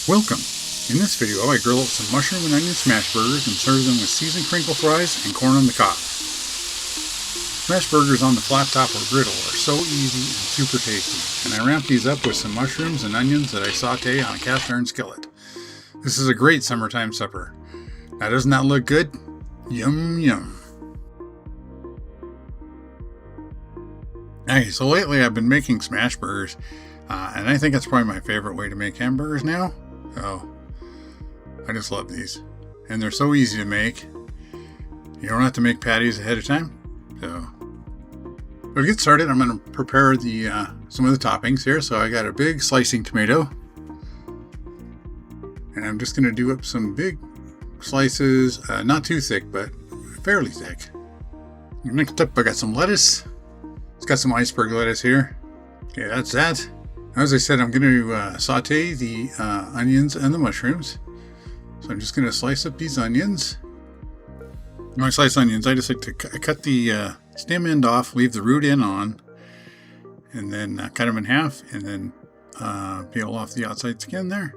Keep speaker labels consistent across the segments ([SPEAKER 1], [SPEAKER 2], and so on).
[SPEAKER 1] Welcome! In this video, I grill up some mushroom and onion smash burgers and serve them with seasoned crinkle fries and corn on the cob. Smash burgers on the flat top or griddle are so easy and super tasty, and I ramp these up with some mushrooms and onions that I saute on a cast iron skillet. This is a great summertime supper. Now, doesn't that look good? Yum yum. Hey, so lately I've been making smash burgers, and I think it's probably my favorite way to make hamburgers now. So, I just love these. And they're so easy to make. You don't have to make patties ahead of time. So, to get started, I'm going to prepare the some of the toppings here. So I got a big slicing tomato. And I'm just going to do up some big slices. Not too thick, but fairly thick. Next up, I got some lettuce. It's got some iceberg lettuce here. Okay, that's that. As I said, I'm going to saute the onions and the mushrooms. So I'm just going to slice up these onions. When I slice onions, I just like to cut the stem end off, leave the root end on, and then cut them in half, and then peel off the outside skin there.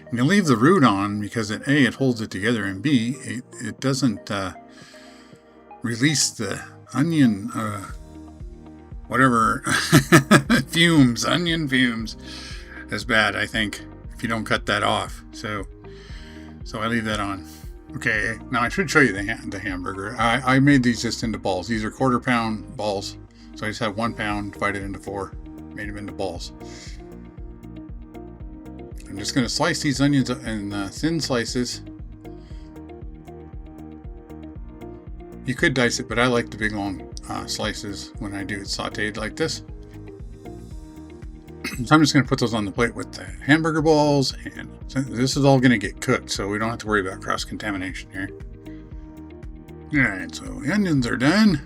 [SPEAKER 1] And you leave the root on because it holds it together, and B, it doesn't release the onion whatever onion fumes as bad, I think, if you don't cut that off. So I leave that on. Okay, now I should show you the hamburger. I made these just into balls. These are 1/4 pound balls. So I just have 1 pound divided into 4, made them into balls. I'm just going to slice these onions in thin slices. You could dice it, but I like the big long slices when I do it sauteed like this. So I'm just going to put those on the plate with the hamburger balls, and this is all going to get cooked, so we don't have to worry about cross-contamination here. Alright, so the onions are done.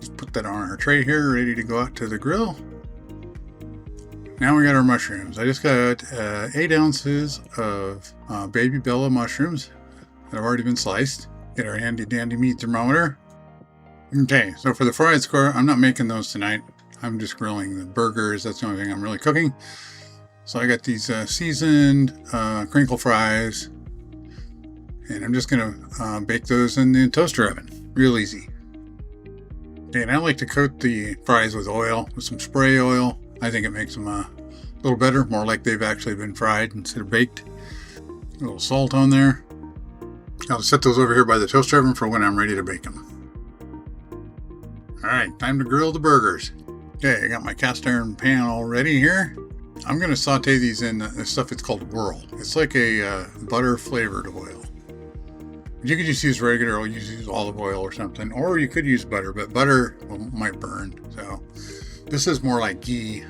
[SPEAKER 1] Just put that on our tray here, ready to go out to the grill. Now we got our mushrooms. I just got 8 ounces of baby Bella mushrooms that have already been sliced. Get our handy dandy meat thermometer. Okay, so for the fried score, I'm not making those tonight. I'm just grilling the burgers. That's the only thing I'm really cooking. So I got these seasoned crinkle fries, and I'm just gonna bake those in the toaster oven. Real easy. Okay, and I like to coat the fries with oil, with some spray oil. I think it makes them a little better, more like they've actually been fried instead of baked. A little salt on there. I'll set those over here by the toaster oven for when I'm ready to bake them. Alright, time to grill the burgers. Okay, I got my cast iron pan all ready here. I'm going to saute these in this stuff. It's called whirl. It's like a butter flavored oil. You could just use regular oil, use olive oil or something, or you could use butter, but butter might burn. So this is more like ghee.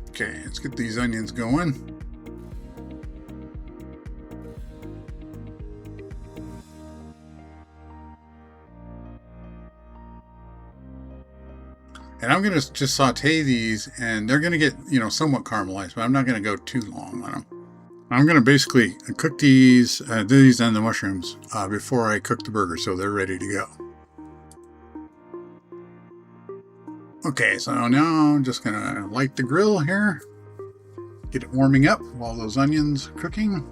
[SPEAKER 1] Okay, let's get these onions going. And I'm going to just saute these, and they're going to get, somewhat caramelized, but I'm not going to go too long on them. I'm going to basically cook these and the mushrooms before I cook the burger, so they're ready to go. Okay, so now I'm just going to light the grill here. Get it warming up while those onions are cooking.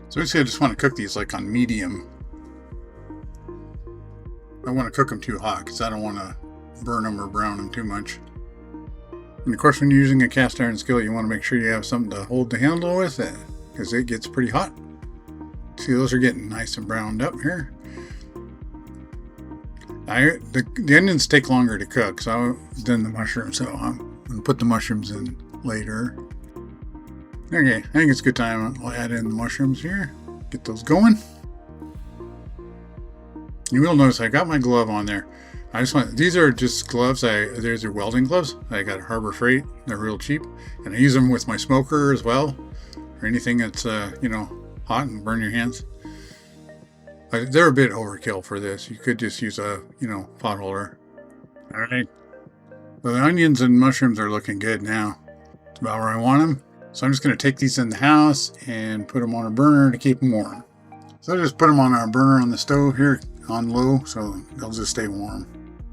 [SPEAKER 1] So basically I just want to cook these like on medium. I don't want to cook them too hot because I don't want to burn them or brown them too much. And of course, when you're using a cast iron skillet, you want to make sure you have something to hold the handle with it, because it gets pretty hot. See, those are getting nice and browned up here. The onions take longer to cook than the mushrooms, so I'm going to put the mushrooms in later. Okay, I think it's a good time. I'll add in the mushrooms here. Get those going. You will notice I got my glove on there. These are just gloves. These are welding gloves. I got Harbor Freight. They're real cheap. And I use them with my smoker as well. Or anything that's, hot and burn your hands. But they're a bit overkill for this. You could just use a, pot holder. All right. Well, the onions and mushrooms are looking good now. It's about where I want them. So I'm just going to take these in the house and put them on a burner to keep them warm. So I just put them on our burner on the stove here on low, so they'll just stay warm.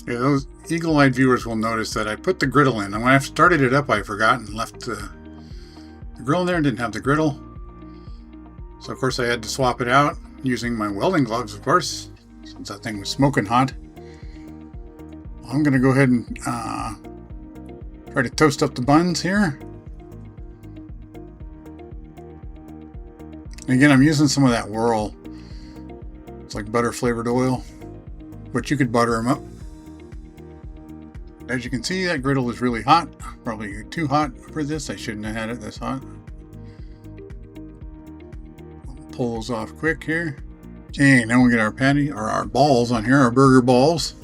[SPEAKER 1] Yeah, those eagle-eyed viewers will notice that I put the griddle in, and when I started it up, I forgot and left the grill in there and didn't have the griddle. So of course I had to swap it out using my welding gloves, of course, since that thing was smoking hot. I'm going to go ahead and try to toast up the buns here. And again, I'm using some of that whirl. It's like butter flavored oil, but you could butter them up. As you can see, that griddle is really hot. Probably too hot for this. I shouldn't have had it this hot. Pull those off quick here. Okay, now we get our patty, or our balls on here, our burger balls,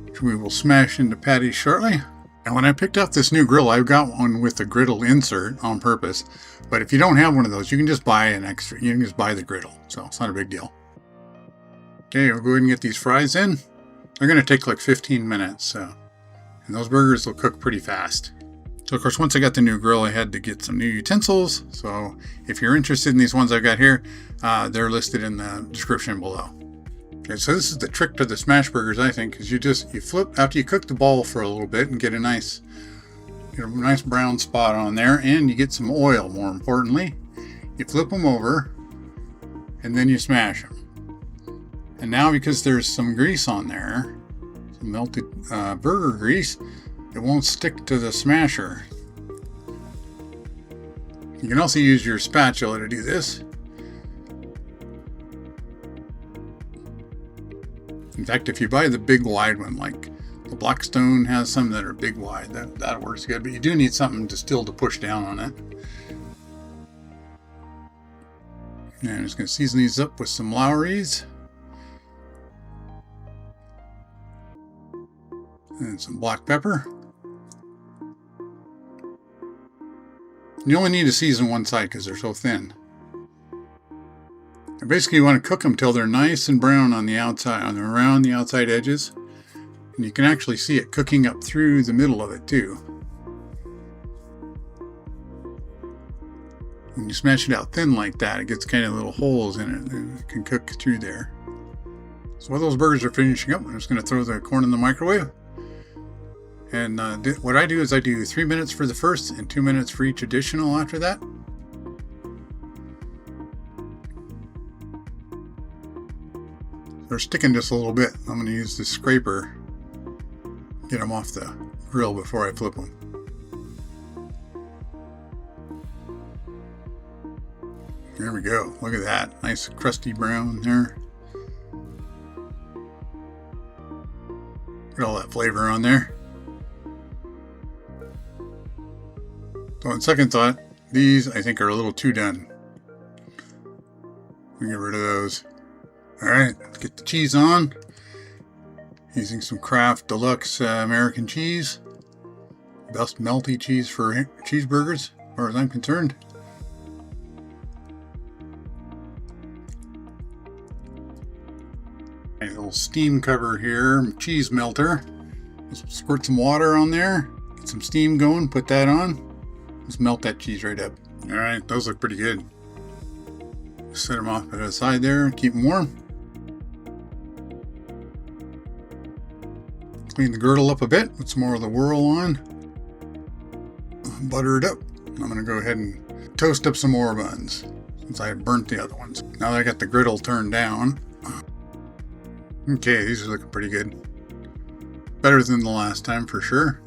[SPEAKER 1] which we will smash into patties shortly. And when I picked up this new grill, I've got one with the griddle insert on purpose. But if you don't have one of those, you can just buy an extra. You can just buy the griddle, so it's not a big deal. Okay, we'll go ahead and get these fries in. They're going to take like 15 minutes, and those burgers will cook pretty fast. So of course, once I got the new grill, I had to get some new utensils. So if you're interested in these ones I've got here, they're listed in the description below. Okay, so this is the trick to the smash burgers, I think, is you flip after you cook the ball for a little bit and get a nice brown spot on there, and you get some oil. More importantly, you flip them over, and then you smash them. And now, because there's some grease on there, some melted burger grease, it won't stick to the smasher. You can also use your spatula to do this. In fact, if you buy the big wide one, like the Blackstone has some that are big wide, that works good, but you do need something to push down on it. And I'm just going to season these up with some Lawry's. And some black pepper. You only need to season one side because they're so thin. And basically you want to cook them till they're nice and brown on the outside, around the outside edges. And you can actually see it cooking up through the middle of it too. When you smash it out thin like that, it gets kind of little holes in it and it can cook through there. So while those burgers are finishing up, I'm just going to throw the corn in the microwave. And what I do is I do 3 minutes for the first and 2 minutes for each additional after that. They're sticking just a little bit. I'm going to use this scraper, get them off the grill before I flip them. There we go. Look at that. Nice crusty brown there. Get all that flavor on there. So on second thought, these I think are a little too done. We get rid of those. Alright, let's get the cheese on. Using some Kraft Deluxe American cheese. Best melty cheese for cheeseburgers, as far as I'm concerned. A little steam cover here, cheese melter. Just squirt some water on there, get some steam going, put that on. Just melt that cheese right up. Alright, those look pretty good. Set them off to the side there, keep them warm. Clean the girdle up a bit, put some more of the whirl on. Butter it up. I'm going to go ahead and toast up some more buns, since I burnt the other ones. Now that I got the griddle turned down. Okay, these are looking pretty good. Better than the last time for sure.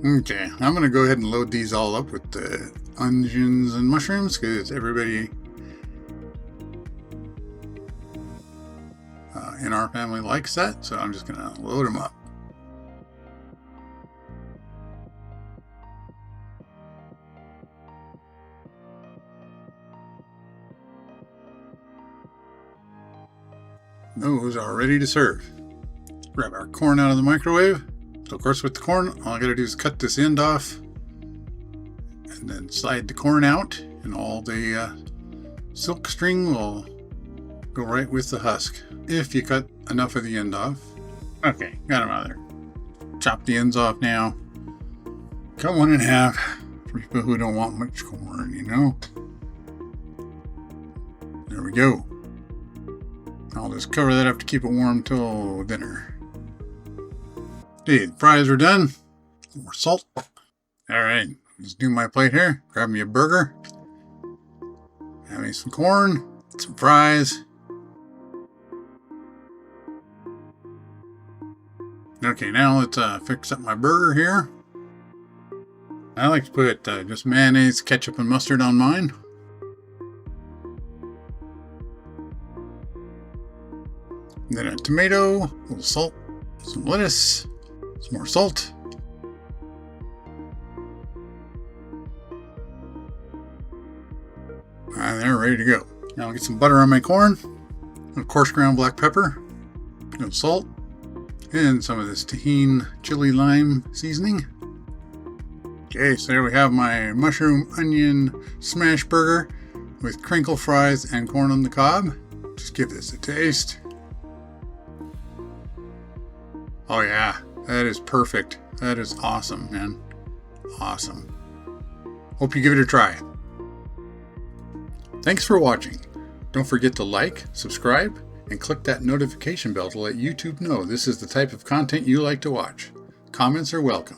[SPEAKER 1] Okay, I'm going to go ahead and load these all up with the onions and mushrooms because everybody in our family likes that. So I'm just going to load them up. Those are ready to serve. Grab our corn out of the microwave. So of course with the corn, all I gotta do is cut this end off and then slide the corn out, and all the silk string will go right with the husk if you cut enough of the end off. Okay, got them out of there. Chop the ends off now. Cut one in half for people who don't want much corn, you know. There we go. I'll just cover that up to keep it warm till dinner. Okay, the fries are done. More salt. Alright, let's do my plate here. Grab me a burger. Having some corn, some fries. Okay, now let's fix up my burger here. I like to put just mayonnaise, ketchup, and mustard on mine. And then a tomato, a little salt, some lettuce, some more salt. And they're ready to go. Now I'll get some butter on my corn, a coarse ground black pepper, salt, and some of this Tajin chili lime seasoning. Okay, so there we have my mushroom onion smash burger with crinkle fries and corn on the cob. Just give this a taste. Oh yeah, that is perfect. That is awesome, man. Awesome. Hope you give it a try. Thanks for watching. Don't forget to like, subscribe, and click that notification bell to let YouTube know this is the type of content you like to watch. Comments are welcome.